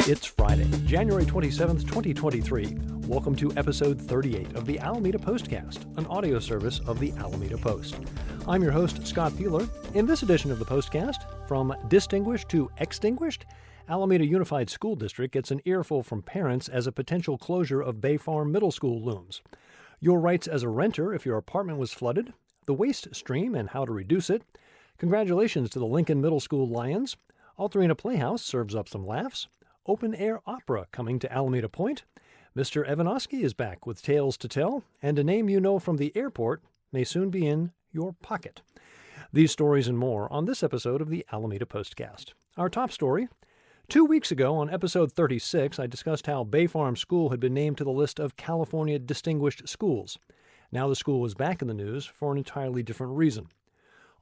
It's Friday, January 27th, 2023. Welcome to episode 38 of the Alameda Postcast, an audio service of the Alameda Post. I'm your host, Scott Peeler. In this edition of the Postcast, from distinguished to extinguished, Alameda Unified School District gets an earful from parents as a potential closure of Bay Farm Middle School looms. Your rights as a renter if your apartment was flooded, the waste stream and how to reduce it, congratulations to the Lincoln Middle School Lions, Altarena Playhouse serves up some laughs, open-air opera coming to Alameda Point, Mr. Evanosky is back with tales to tell, and a name you know from the airport may soon be in your pocket. These stories and more on this episode of the Alameda Postcast. Our top story: 2 weeks ago on episode 36, I discussed how Bay Farm School had been named to the list of California Distinguished Schools. Now the school is back in the news for an entirely different reason.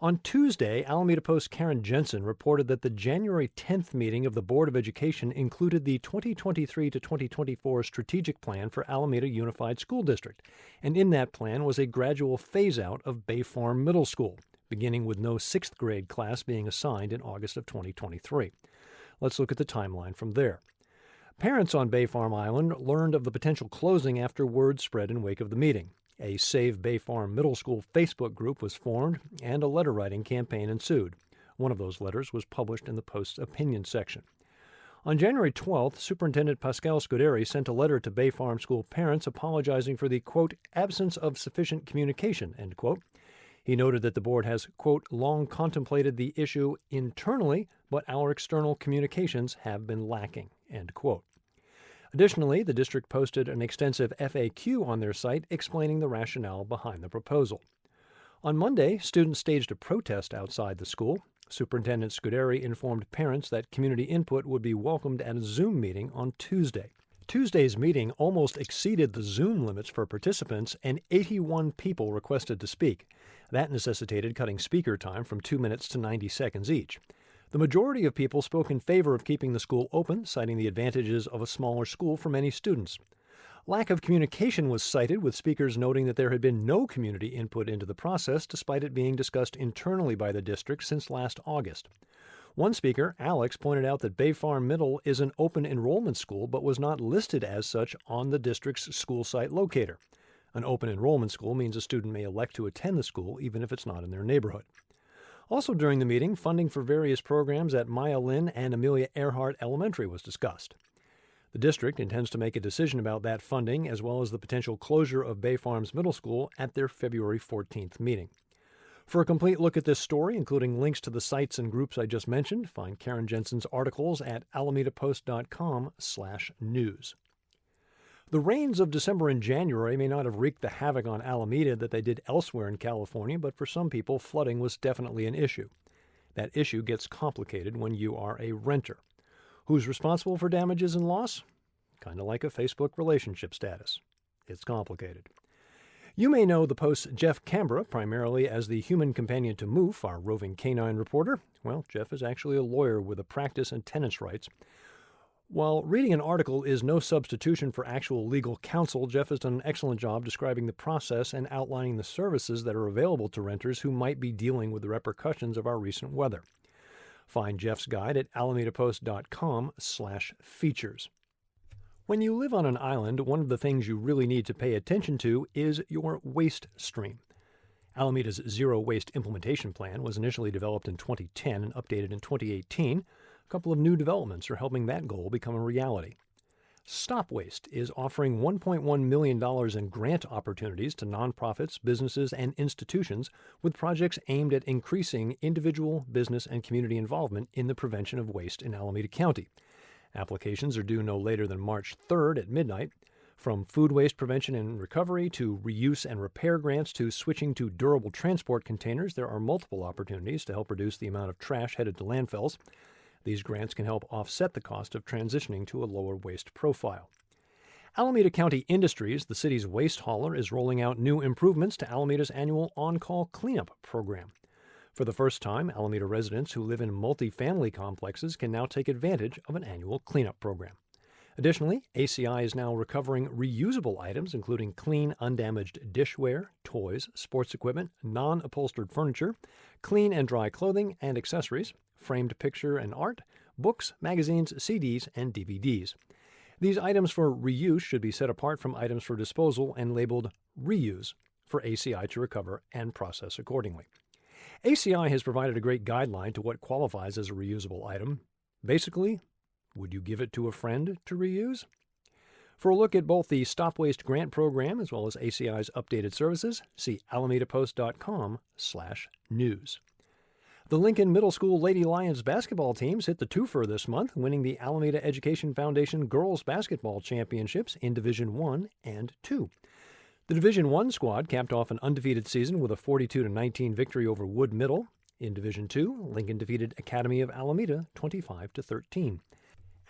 On Tuesday, Alameda Post Karen Jensen reported that the January 10th meeting of the Board of Education included the 2023 to 2024 strategic plan for Alameda Unified School District, and in that plan was a gradual phase-out of Bay Farm Middle School, beginning with no 6th grade class being assigned in August of 2023. Let's look at the timeline from there. Parents on Bay Farm Island learned of the potential closing after word spread in wake of the meeting. A Save Bay Farm Middle School Facebook group was formed, and a letter-writing campaign ensued. One of those letters was published in the Post's opinion section. On January 12th, Superintendent Pascal Scuderi sent a letter to Bay Farm School parents apologizing for the, quote, absence of sufficient communication, end quote. He noted that the board has, quote, long contemplated the issue internally, but our external communications have been lacking, end quote. Additionally, the district posted an extensive FAQ on their site explaining the rationale behind the proposal. On Monday, students staged a protest outside the school. Superintendent Scuderi informed parents that community input would be welcomed at a Zoom meeting on Tuesday. Tuesday's meeting almost exceeded the Zoom limits for participants, and 81 people requested to speak. That necessitated cutting speaker time from 2 minutes to 90 seconds each. The majority of people spoke in favor of keeping the school open, citing the advantages of a smaller school for many students. Lack of communication was cited, with speakers noting that there had been no community input into the process, despite it being discussed internally by the district since last August. One speaker, Alex, pointed out that Bay Farm Middle is an open enrollment school but was not listed as such on the district's school site locator. An open enrollment school means a student may elect to attend the school even if it's not in their neighborhood. Also during the meeting, funding for various programs at Maya Lin and Amelia Earhart Elementary was discussed. The district intends to make a decision about that funding as well as the potential closure of Bay Farms Middle School at their February 14th meeting. For a complete look at this story, including links to the sites and groups I just mentioned, find Karen Jensen's articles at alamedapost.com/news. The rains of December and January may not have wreaked the havoc on Alameda that they did elsewhere in California, but for some people, flooding was definitely an issue. That issue gets complicated when you are a renter. Who's responsible for damages and loss? Kind of like a Facebook relationship status. It's complicated. You may know the Post's Jeff Canberra primarily as the human companion to Moof, our roving canine reporter. Well, Jeff is actually a lawyer with a practice and tenants' rights. While reading an article is no substitution for actual legal counsel, Jeff has done an excellent job describing the process and outlining the services that are available to renters who might be dealing with the repercussions of our recent weather. Find Jeff's guide at alamedapost.com/features. When you live on an island, one of the things you really need to pay attention to is your waste stream. Alameda's Zero Waste Implementation Plan was initially developed in 2010 and updated in 2018. A couple of new developments are helping that goal become a reality. Stop Waste is offering $1.1 million in grant opportunities to nonprofits, businesses, and institutions with projects aimed at increasing individual, business, and community involvement in the prevention of waste in Alameda County. Applications are due no later than March 3rd at midnight. From food waste prevention and recovery to reuse and repair grants to switching to durable transport containers, there are multiple opportunities to help reduce the amount of trash headed to landfills. These grants can help offset the cost of transitioning to a lower waste profile. Alameda County Industries, the city's waste hauler, is rolling out new improvements to Alameda's annual on-call cleanup program. For the first time, Alameda residents who live in multi-family complexes can now take advantage of an annual cleanup program. Additionally, ACI is now recovering reusable items, including clean, undamaged dishware, toys, sports equipment, non-upholstered furniture, clean and dry clothing and accessories, framed picture and art, books, magazines, CDs, and DVDs. These items for reuse should be set apart from items for disposal and labeled reuse for ACI to recover and process accordingly. ACI has provided a great guideline to what qualifies as a reusable item. Basically, would you give it to a friend to reuse? For a look at both the Stop Waste Grant Program as well as ACI's updated services, see alamedapost.com/news. The Lincoln Middle School Lady Lions basketball teams hit the twofer this month, winning the Alameda Education Foundation Girls Basketball Championships in Division I and II. The Division I squad capped off an undefeated season with a 42-19 victory over Wood Middle. In Division II, Lincoln defeated Academy of Alameda 25-13.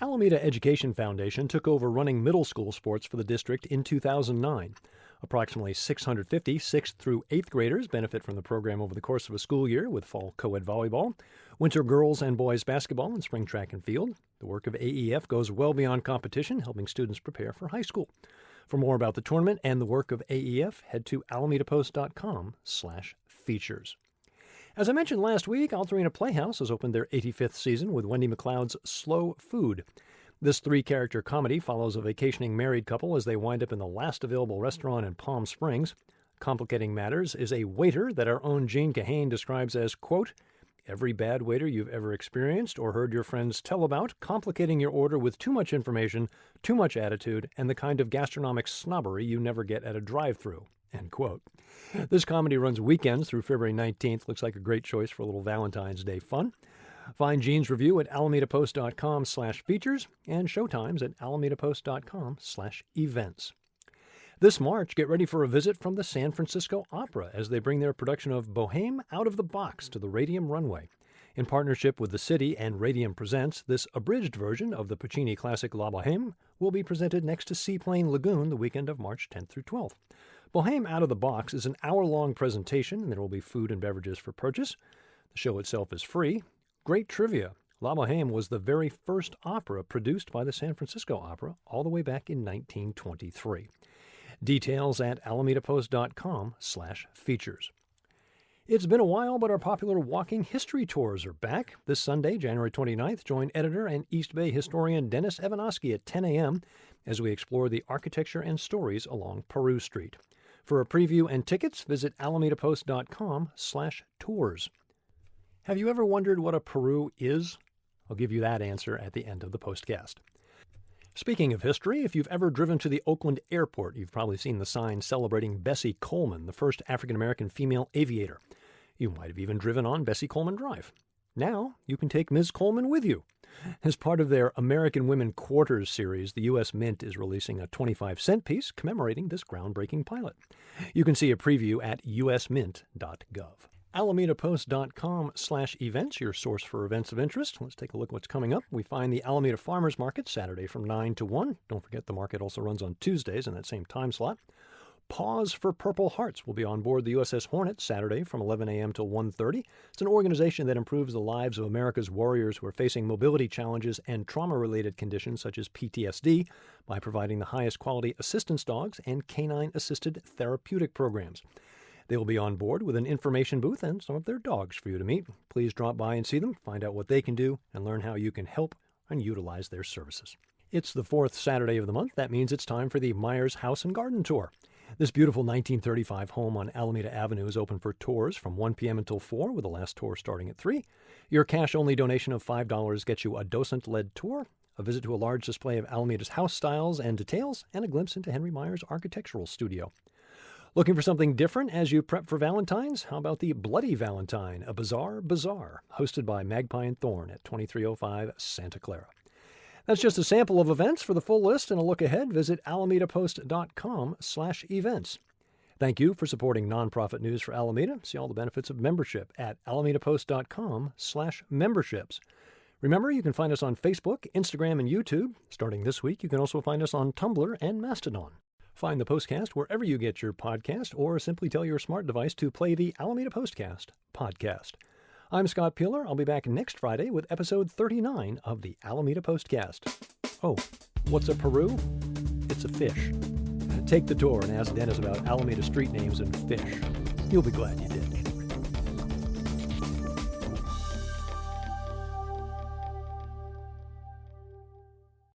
Alameda Education Foundation took over running middle school sports for the district in 2009. Approximately 650 6th through 8th graders benefit from the program over the course of a school year with fall co-ed volleyball, winter girls and boys basketball, and spring track and field. The work of AEF goes well beyond competition, helping students prepare for high school. For more about the tournament and the work of AEF, head to alamedapost.com/features. As I mentioned last week, Altarena Playhouse has opened their 85th season with Wendy McLeod's Slow Food. This three-character comedy follows a vacationing married couple as they wind up in the last available restaurant in Palm Springs. Complicating matters is a waiter that our own Gene Kahane describes as, quote, every bad waiter you've ever experienced or heard your friends tell about, complicating your order with too much information, too much attitude, and the kind of gastronomic snobbery you never get at a drive-thru, end quote. This comedy runs weekends through February 19th. Looks like a great choice for a little Valentine's Day fun. Find Gene's review at alamedapost.com/features and showtimes at alamedapost.com/events. This March, get ready for a visit from the San Francisco Opera as they bring their production of Bohème Out of the Box to the Radium Runway. In partnership with the city and Radium Presents, this abridged version of the Puccini classic La Bohème will be presented next to Seaplane Lagoon the weekend of March 10th through 12th. Bohème Out of the Box is an hour-long presentation, and there will be food and beverages for purchase. The show itself is free. Great trivia. La Bohème was the very first opera produced by the San Francisco Opera all the way back in 1923. Details at alamedapost.com/features. It's been a while, but our popular walking history tours are back. This Sunday, January 29th, join editor and East Bay historian Dennis Evanosky at 10 a.m. as we explore the architecture and stories along Peru Street. For a preview and tickets, visit alamedapost.com/tours. Have you ever wondered what a Peru is? I'll give you that answer at the end of the postcast. Speaking of history, if you've ever driven to the Oakland airport, you've probably seen the sign celebrating Bessie Coleman, the first African-American female aviator. You might have even driven on Bessie Coleman Drive. Now, you can take Ms. Coleman with you. As part of their American Women Quarters series, the U.S. Mint is releasing a 25-cent piece commemorating this groundbreaking pilot. You can see a preview at usmint.gov. AlamedaPost.com/events, your source for events of interest. Let's take a look at what's coming up. We find the Alameda Farmers Market Saturday from 9 to 1. Don't forget the market also runs on Tuesdays in that same time slot. Pause for Purple Hearts will be on board the USS Hornet Saturday from 11 a.m. till 1:30. It's an organization that improves the lives of America's warriors who are facing mobility challenges and trauma-related conditions such as PTSD by providing the highest quality assistance dogs and canine-assisted therapeutic programs. They will be on board with an information booth and some of their dogs for you to meet. Please drop by and see them, find out what they can do, and learn how you can help and utilize their services. It's the fourth Saturday of the month. That means it's time for the Myers House and Garden Tour. This beautiful 1935 home on Alameda Avenue is open for tours from 1 p.m. until 4, with the last tour starting at 3. Your cash-only donation of $5 gets you a docent-led tour, a visit to a large display of Alameda's house styles and details, and a glimpse into Henry Myers' architectural studio. Looking for something different as you prep for Valentine's? How about the Bloody Valentine, a bizarre bazaar, hosted by Magpie and Thorn at 2305 Santa Clara. That's just a sample of events. For the full list and a look ahead, visit alamedapost.com/events. Thank you for supporting nonprofit news for Alameda. See all the benefits of membership at alamedapost.com/memberships. Remember, you can find us on Facebook, Instagram, and YouTube. Starting this week, you can also find us on Tumblr and Mastodon. Find the Postcast wherever you get your podcast, or simply tell your smart device to play the Alameda Postcast podcast. I'm Scott Peeler. I'll be back next Friday with episode 39 of the Alameda Postcast. Oh, what's a Peru? It's a fish. Take the tour and ask Dennis about Alameda street names and fish. You'll be glad you did.